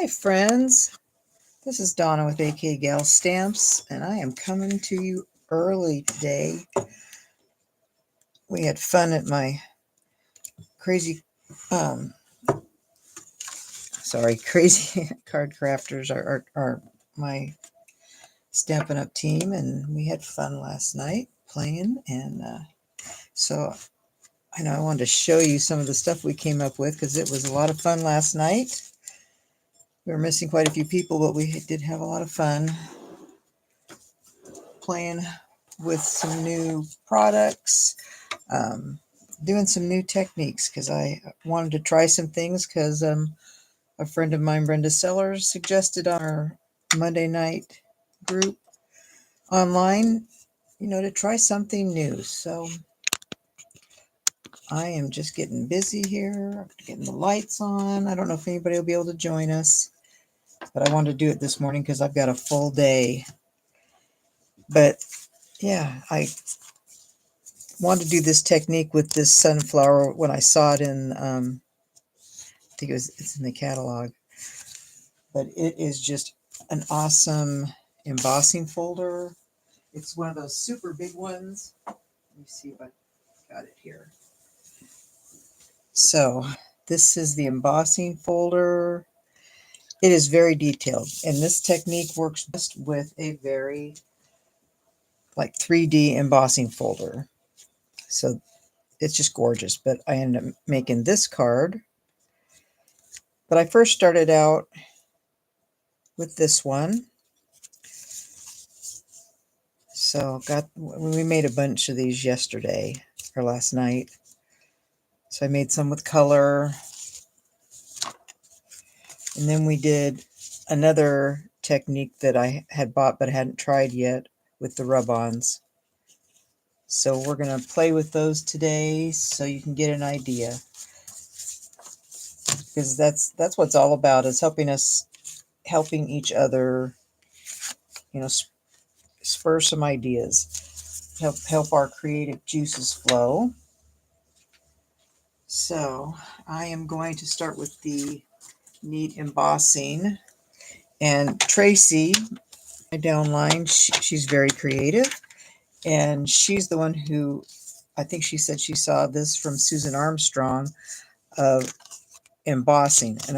Hi, friends. This is Donna with AK Gal Stamps, and I am coming to you early today. We had fun at my crazy, um, crazy card crafters, my Stampin' Up team, and we had fun last night playing. And so I know I wanted to show you some of the stuff we came up with because it was a lot of fun last night. We were missing quite a few people, but we did have a lot of fun playing with some new products, doing some new techniques because I wanted to try some things because a friend of mine, Brenda Sellers, suggested on our Monday night group online, to try something new. So I am just getting busy here, getting the lights on. I don't know if anybody will be able to join us, but I wanted to do it this morning because I've got a full day. But yeah, I wanted to do this technique with this sunflower when I saw it in, I think it's in the catalog, but it is just an awesome embossing folder. It's one of those super big ones. Let me see if I got it here. So this is the embossing folder. It is very detailed, and this technique works best with a very 3D embossing folder. So it's just gorgeous, but I ended up making this card. But I first started out with this one. So we made a bunch of these yesterday or last night. So I made some with color. And then we did another technique that I had bought but hadn't tried yet with the rub-ons. So we're going to play with those today so you can get an idea. Because that's what it's all about, is helping each other, spur some ideas, help our creative juices flow. So I am going to start with the neat embossing. And Tracy, my downline, she's very creative. And she's the one who, I think she said she saw this from Susan Armstrong of embossing. And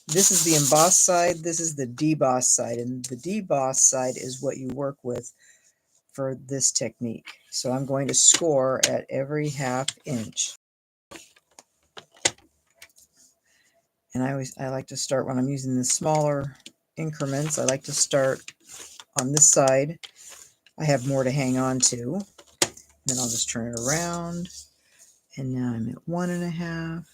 this is the emboss side, this is the deboss side. And the deboss side is what you work with for this technique. So I'm going to score at every ½ inch. And I like to start when I'm using the smaller increments. I like to start on this side. I have more to hang on to. Then I'll just turn it around. And now I'm at 1½.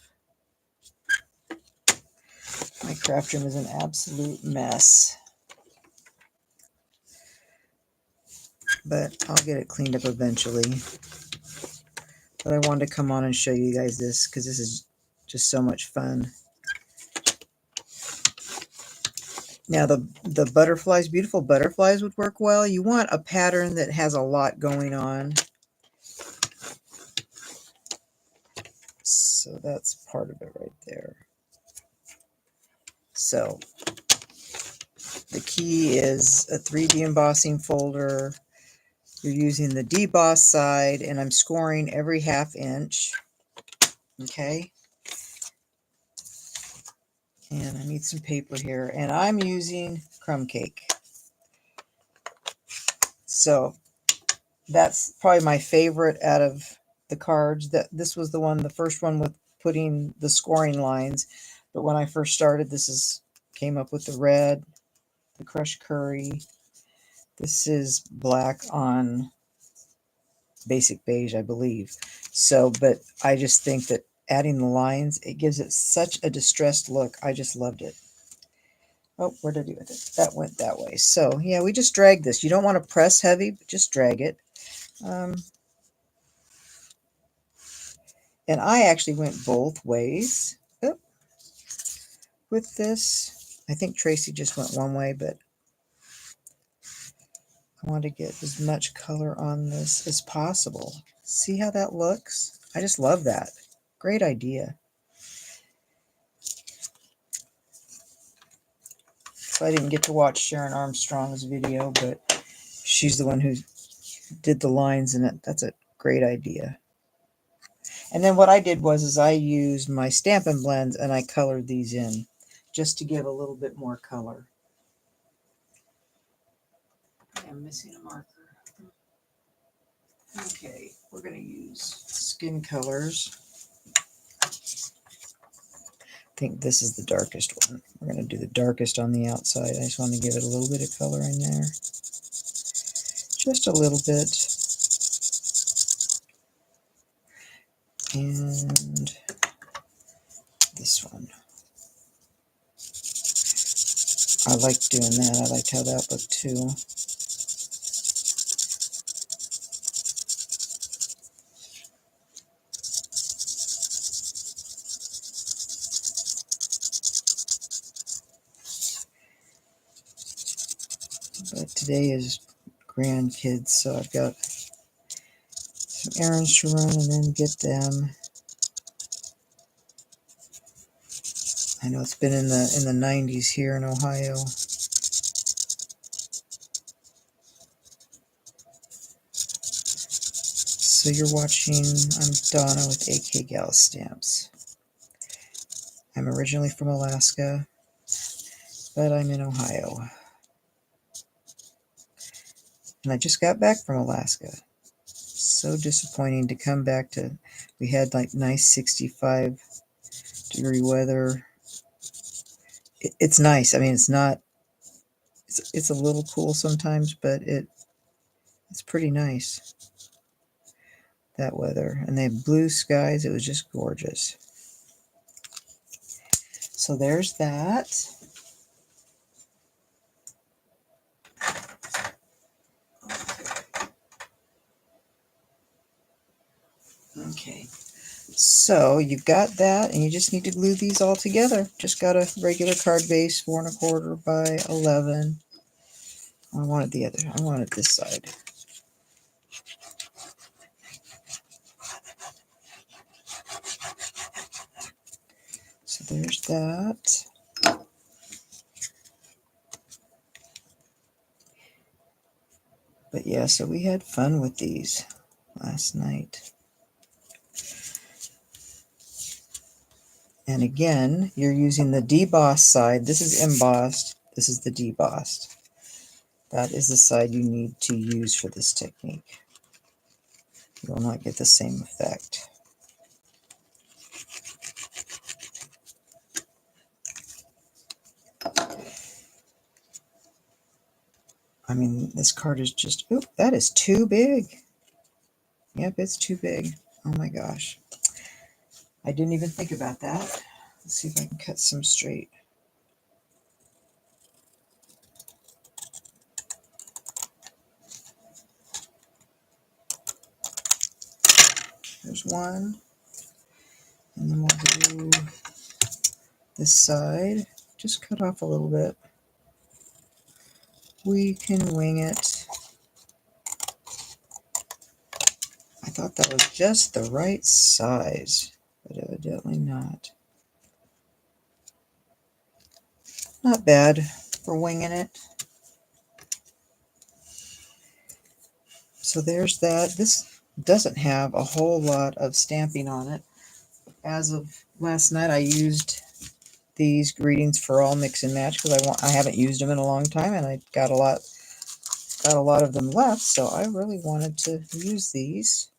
My craft room is an absolute mess. But I'll get it cleaned up eventually. But I wanted to come on and show you guys this because this is just so much fun. Now the butterflies, beautiful butterflies would work well. You want a pattern that has a lot going on. So that's part of it right there. So the key is a 3D embossing folder. You're using the deboss side, and I'm scoring every ½ inch. Okay. And I need some paper here, and I'm using crumb cake. So that's probably my favorite out of the cards. This was the first one with putting the scoring lines. But when I first started, came up with the red, the crushed curry. This is black on basic beige, I believe. So, but I just think that adding the lines, it gives it such a distressed look. I just loved it. Oh, where did I do with it? That went that way. So, yeah, we just drag this. You don't want to press heavy, but just drag it. And I actually went both ways with this. I think Tracy just went one way, but I want to get as much color on this as possible. See how that looks? I just love that. Great idea. So I didn't get to watch Sharon Armstrong's video, but she's the one who did the lines in it. That's a great idea. And then what I did was I used my Stampin' Blends and I colored these in just to give a little bit more color. I'm missing a marker. Okay, we're going to use Skin Colors. I think this is the darkest one. We're going to do the darkest on the outside. I just want to give it a little bit of color in there. Just a little bit. And this one. I like doing that. I liked how that looked too. But today is grandkids, so I've got some errands to run and then get them. I know it's been in the 90s here in Ohio. So you're watching, I'm Donna with AK Gal Stamps. I'm originally from Alaska, but I'm in Ohio. And I just got back from Alaska. So disappointing to come back to, we had like nice 65-degree weather. It's nice. I mean, it's not, it's a little cool sometimes, but it's pretty nice, that weather. And they have blue skies. It was just gorgeous. So there's that. Okay, so you've got that, and you just need to glue these all together. Just got a regular card base, 4 1/4 by 11. I wanted this side. So there's that. But yeah, so we had fun with these last night. And again, you're using the debossed side. This is embossed. This is the debossed. That is the side you need to use for this technique. You will not get the same effect. I mean, this card is just, oop, that is too big. Yep, it's too big. Oh my gosh. I didn't even think about that. Let's see if I can cut some straight. There's one. And then we'll do this side. Just cut off a little bit. We can wing it. I thought that was just the right size, but evidently not. Not bad for winging it. So there's that. This doesn't have a whole lot of stamping on it. As of last night, I used these Greetings for All Mix and Match because I haven't used them in a long time, and I got a lot of them left, so I really wanted to use these.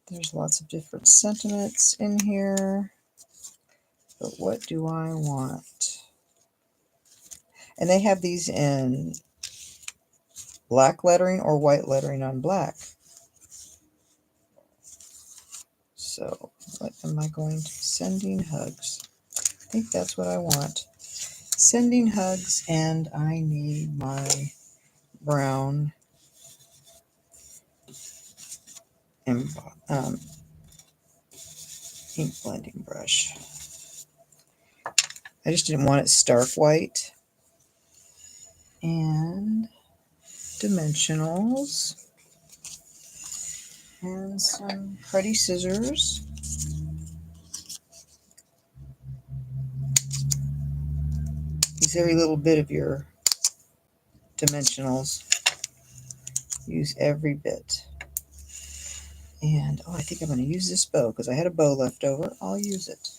There's lots of different sentiments in here, but what do I want? And they have these in black lettering or white lettering on black. So what am I going to? Sending Hugs. I think that's what I want. Sending Hugs, and I need my brown ink blending brush. I just didn't want it stark white. And dimensionals. And some cruddy scissors. These every little bit of your dimensionals. Use every bit. And, oh, I think I'm going to use this bow because I had a bow left over. I'll use it.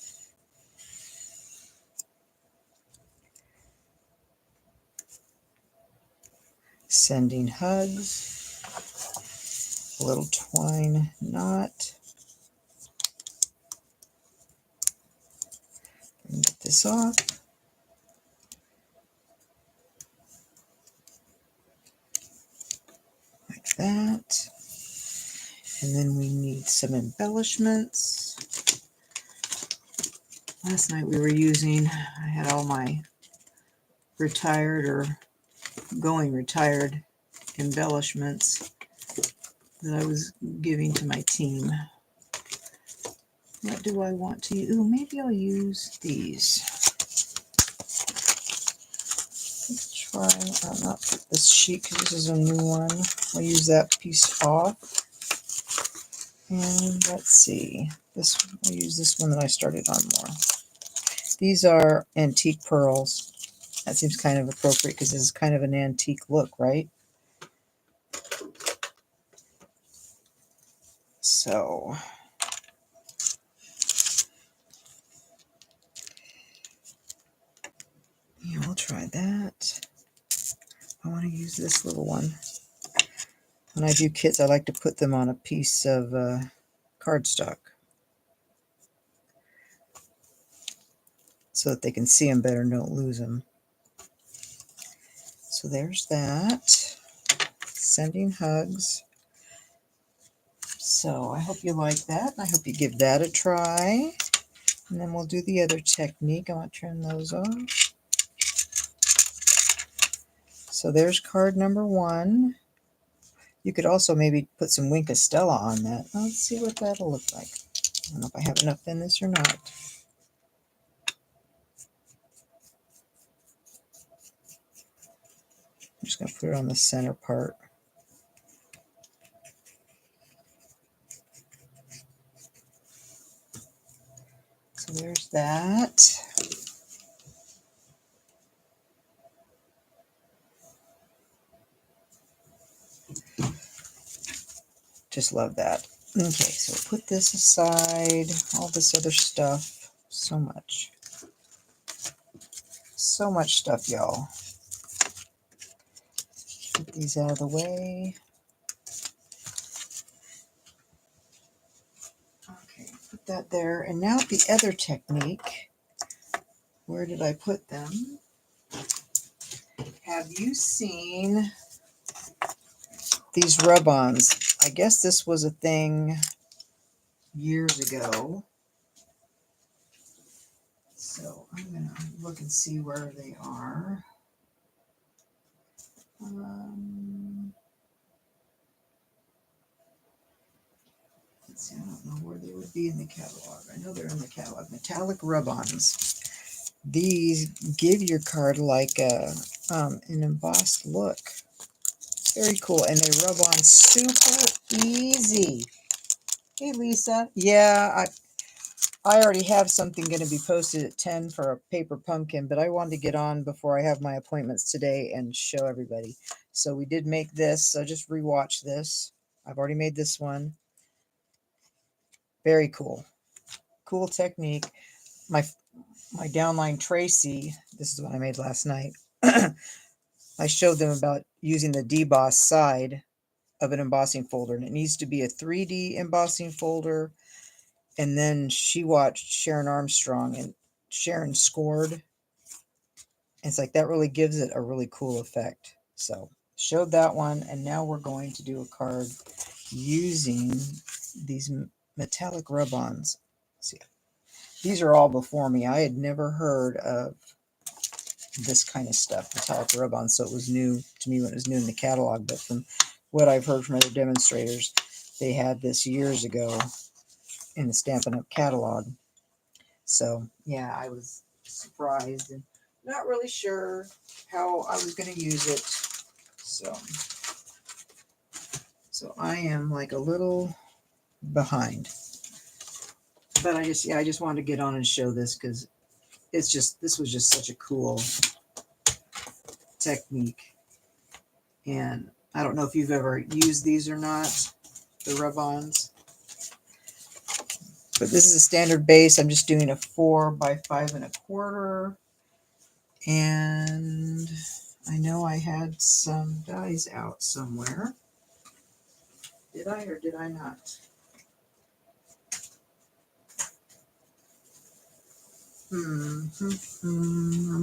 Sending hugs. A little twine knot. Get this off. Like that. And then we need some embellishments. Last night we were using, I had all my retired or going retired embellishments that I was giving to my team. What do I want to use? Ooh, maybe I'll use these. Let's try, not this sheet because this is a new one. I'll use that piece off. And let's see, I'll use this one that I started on more. These are antique pearls. That seems kind of appropriate because this is kind of an antique look, right? So, yeah, we'll try that. I want to use this little one. When I do kits, I like to put them on a piece of cardstock so that they can see them better and don't lose them. So there's that. Sending hugs. So I hope you like that, and I hope you give that a try. And then we'll do the other technique. I want to turn those off. So there's card number 1. You could also maybe put some Wink of Stella on that. Let's see what that'll look like. I don't know if I have enough in this or not. I'm just going to put it on the center part. So there's that. Just love that. Okay, so put this aside. All this other stuff. So much. So much stuff, y'all. Get these out of the way. Okay, put that there. And now the other technique. Where did I put them? Have you seen these rub-ons? I guess this was a thing years ago. So I'm going to look and see where they are. Let's see, I don't know where they would be in the catalog. I know they're in the catalog. Metallic rub-ons. These give your card like a an embossed look. Very cool, and they rub on super easy. Hey, Lisa. Yeah, I already have something going to be posted at 10 for a paper pumpkin, but I wanted to get on before I have my appointments today and show everybody. So we did make this. So just rewatch this. I've already made this one. Very cool. Cool technique. My downline Tracy, this is what I made last night. I showed them about using the deboss side of an embossing folder, and it needs to be a 3D embossing folder. And then she watched Sharon Armstrong, and Sharon scored. And it's like that really gives it a really cool effect. So showed that one, and now we're going to do a card using these metallic rub-ons. See, these are all before me. I had never heard of this kind of stuff, metallic rub-on, so it was new to me when it was new in the catalog. But from what I've heard from other demonstrators, they had this years ago in the Stampin' Up! Catalog. So yeah, I was surprised and not really sure how I was going to use it. So I am like a little behind. But I just wanted to get on and show this because this was just such a cool technique. And I don't know if you've ever used these or not, the rub-ons. But this is a standard base. I'm just doing a 4 by 5 1/4. And I know I had some dies out somewhere. Did I or did I not? I'm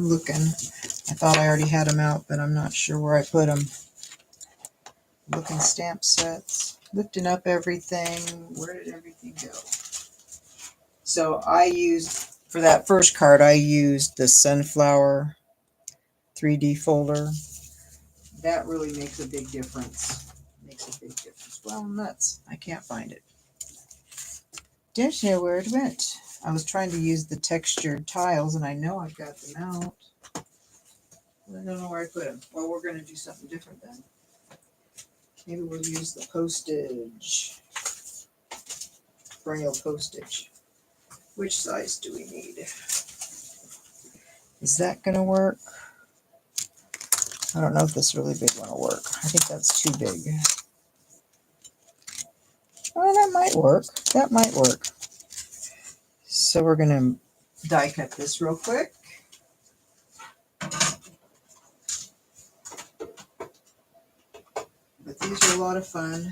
looking. I thought I already had them out, but I'm not sure where I put them. Looking stamp sets, lifting up everything. Where did everything go? So I used, for that first card, I used the Sunflower 3D folder. That really makes a big difference. Makes a big difference. Well, nuts. I can't find it. Don't know where it went. I was trying to use the textured tiles, and I know I've got them out. I don't know where I put them. Well, we're going to do something different then. Maybe we'll use the postage. Braille postage. Which size do we need? Is that going to work? I don't know if this really big one will work. I think that's too big. Well, that might work. That might work. So we're going to die cut this real quick. But these are a lot of fun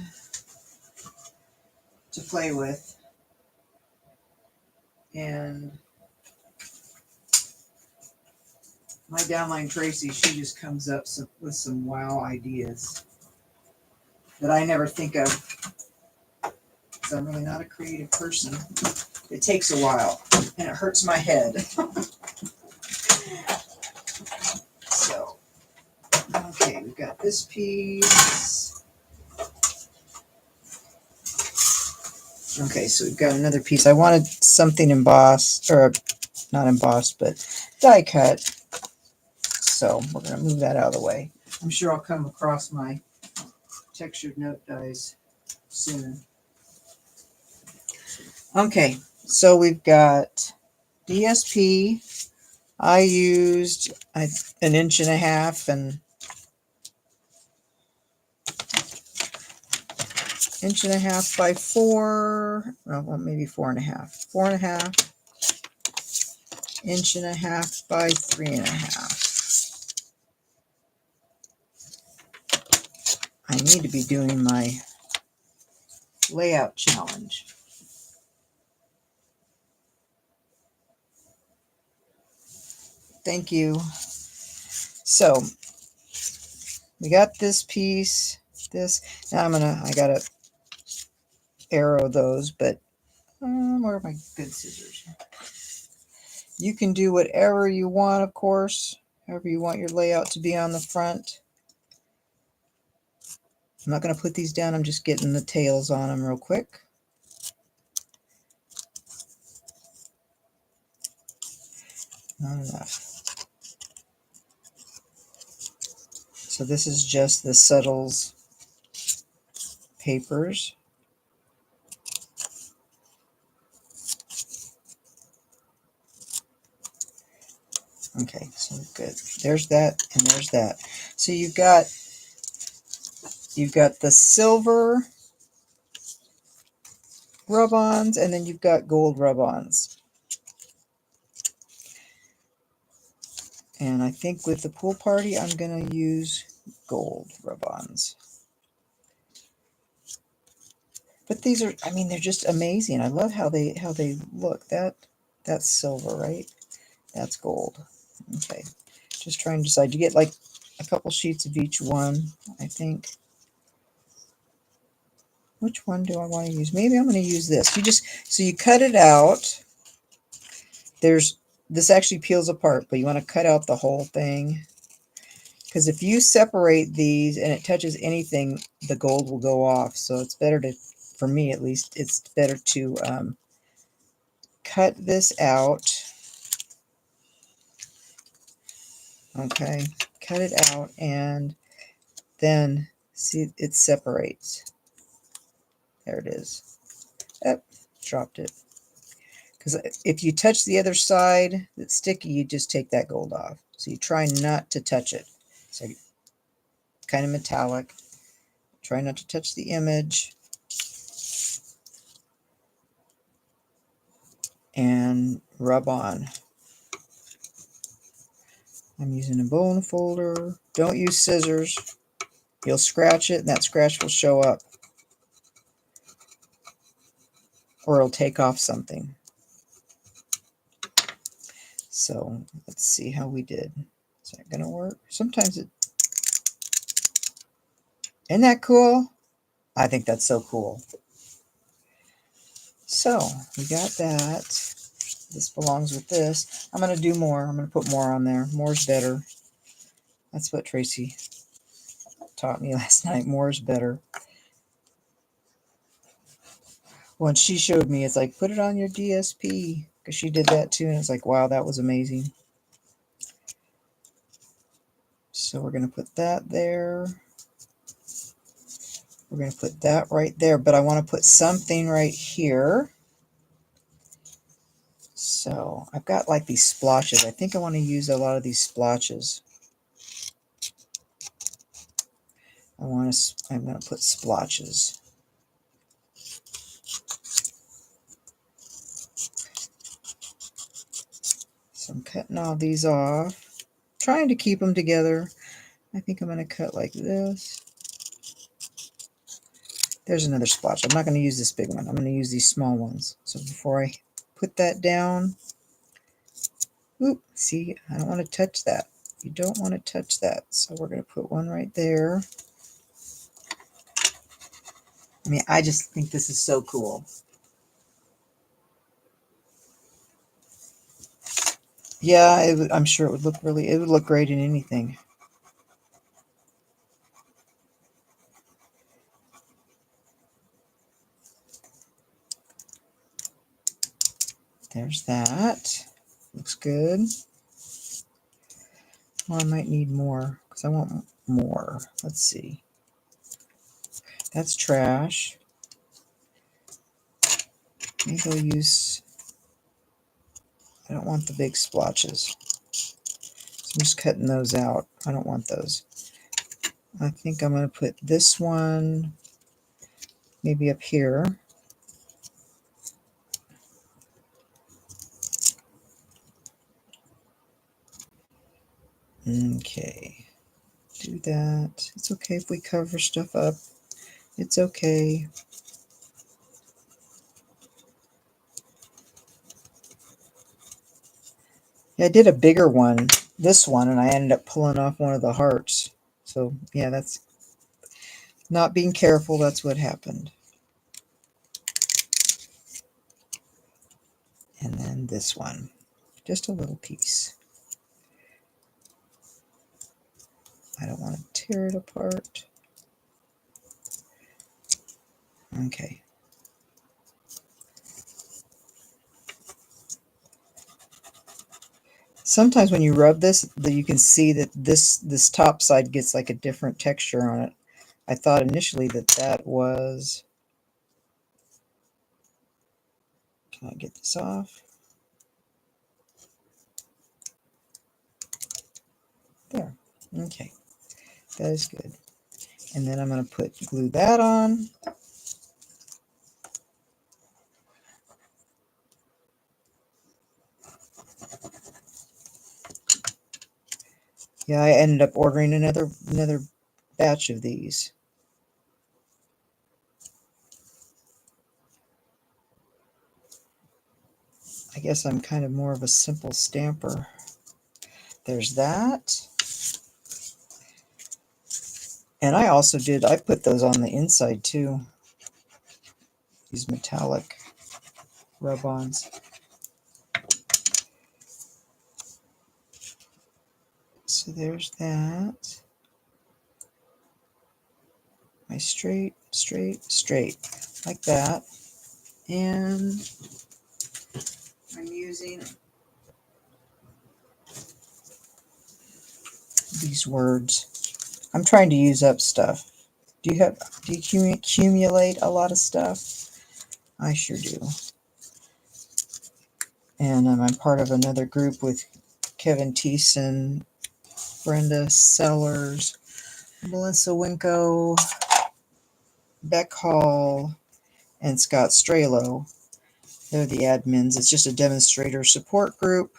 to play with. And my downline Tracy, she just comes up with some wow ideas that I never think of, because I'm really not a creative person. It takes a while, and it hurts my head. So, okay, we've got this piece. Okay, so we've got another piece. I wanted something embossed, or not embossed, but die cut. So we're going to move that out of the way. I'm sure I'll come across my textured note dies soon. Okay, so we've got DSP. I used an 1.5 inches and 1.5 inches by 4, well, maybe 4.5. 4.5, 1.5 inches by 3.5. I need to be doing my layout challenge. Thank you. So we got this piece, this. Now I gotta arrow those, but where are my good scissors? You can do whatever you want, of course, however you want your layout to be on the front. I'm not going to put these down. I'm just getting the tails on them real quick. Not enough. So this is just the Settles papers. Okay, so good. There's that and there's that. So you've got the silver rub-ons, and then you've got gold rub-ons. And I think with the pool party, I'm going to use gold rub-ons. But these are, I mean, they're just amazing. I love how they look. That's silver, right? That's gold. Okay. Just trying to decide. You get like a couple sheets of each one, I think. Which one do I want to use? Maybe I'm going to use this. So you cut it out. This actually peels apart, but you want to cut out the whole thing. Because if you separate these and it touches anything, the gold will go off. So it's better to, for me at least, it's better to cut this out. Okay, cut it out and then see it separates. There it is. Yep, dropped it. Because if you touch the other side that's sticky, you just take that gold off. So you try not to touch it. So kind of metallic. Try not to touch the image. And rub on. I'm using a bone folder. Don't use scissors. You'll scratch it and that scratch will show up. Or it'll take off something. So let's see how we did. Is that going to work? Sometimes it... Isn't that cool? I think that's so cool. So we got that. This belongs with this. I'm going to do more. I'm going to put more on there. More's better. That's what Tracy taught me last night. More is better. When she showed me, it's like, put it on your DSP. Because she did that too. And it's like, wow, that was amazing. So we're going to put that there. We're going to put that right there. But I want to put something right here. So I've got like these splotches. I think I want to use a lot of these splotches. I'm going to put splotches. So I'm cutting all these off, trying to keep them together. I think I'm going to cut like this. There's another splotch. I'm not going to use this big one. I'm going to use these small ones. So before I put that down, oop, see, I don't want to touch that. You don't want to touch that. So we're going to put one right there. I mean, I just think this is so cool. Yeah, I'm sure it would look great in anything. There's that. Looks good. Well, I might need more because I want more. Let's see. That's trash. Maybe I'll use... I don't want the big splotches. So I'm just cutting those out. I don't want those. I think I'm going to put this one maybe up here. Okay. Do that. It's okay if we cover stuff up. It's okay. Yeah, I did a bigger one, this one, and I ended up pulling off one of the hearts. So, yeah, that's not being careful. That's what happened. And then this one. Just a little piece. I don't want to tear it apart. Okay. Sometimes when you rub this, you can see that this top side gets like a different texture on it. I thought initially that was... Can I get this off? There. Okay. That is good. And then I'm going to glue that on. Yeah, I ended up ordering another batch of these. I guess I'm kind of more of a simple stamper. There's that. And I also I put those on the inside too. These metallic rub-ons. So there's that. My straight, like that. And I'm using these words. I'm trying to use up stuff. Do you accumulate a lot of stuff? I sure do. And I'm part of another group with Kevin Thiessen Brenda Sellers, Melissa Winko, Beck Hall, and Scott Strelo. They're the admins. It's just a demonstrator support group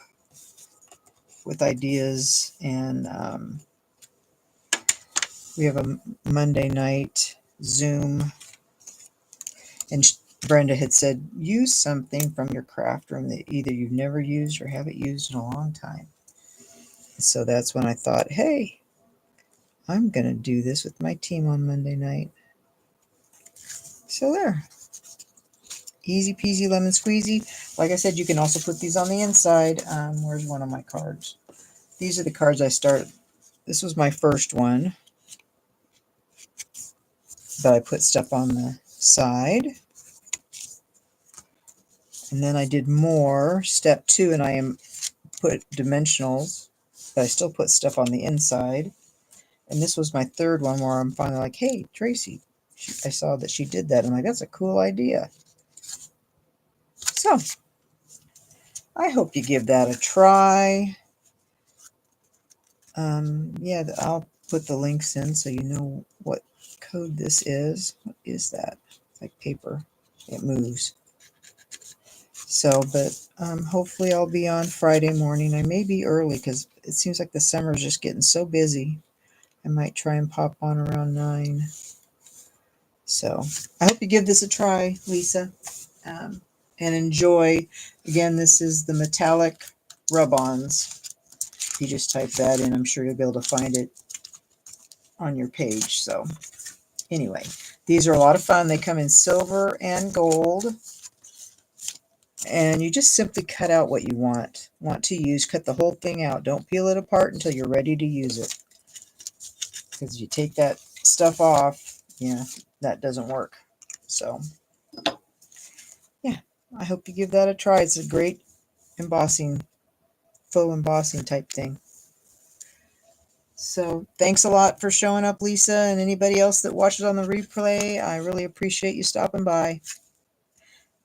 with ideas, and we have a Monday night Zoom. And Brenda had said, use something from your craft room that either you've never used or haven't used in a long time. So that's when I thought, hey, I'm going to do this with my team on Monday night. So there. Easy peasy lemon squeezy. Like I said, you can also put these on the inside. Where's one of my cards? These are the cards I started. This was my first one. But I put stuff on the side. And then I did more. Step 2, and I put dimensionals. But I still put stuff on the inside. And this was my third one where I'm finally like, hey, Tracy. I saw that she did that. I'm like, that's a cool idea. So, I hope you give that a try. Yeah, I'll put the links in so you know what code this is. What is that? It's like paper. It moves. So, but hopefully I'll be on Friday morning. I may be early because it seems like the summer is just getting so busy. I might try and pop on around 9. So, I hope you give this a try, Lisa, and enjoy. Again, this is the metallic rub-ons. If you just type that in, I'm sure you'll be able to find it on your page. So, anyway, these are a lot of fun. They come in silver and gold. And you just simply cut out what you want to use. Cut the whole thing out. Don't peel it apart until you're ready to use it. Because you take that stuff off, yeah, that doesn't work. So, yeah, I hope you give that a try. It's a great embossing, faux embossing type thing. So, thanks a lot for showing up, Lisa, and anybody else that watches on the replay. I really appreciate you stopping by.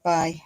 Bye.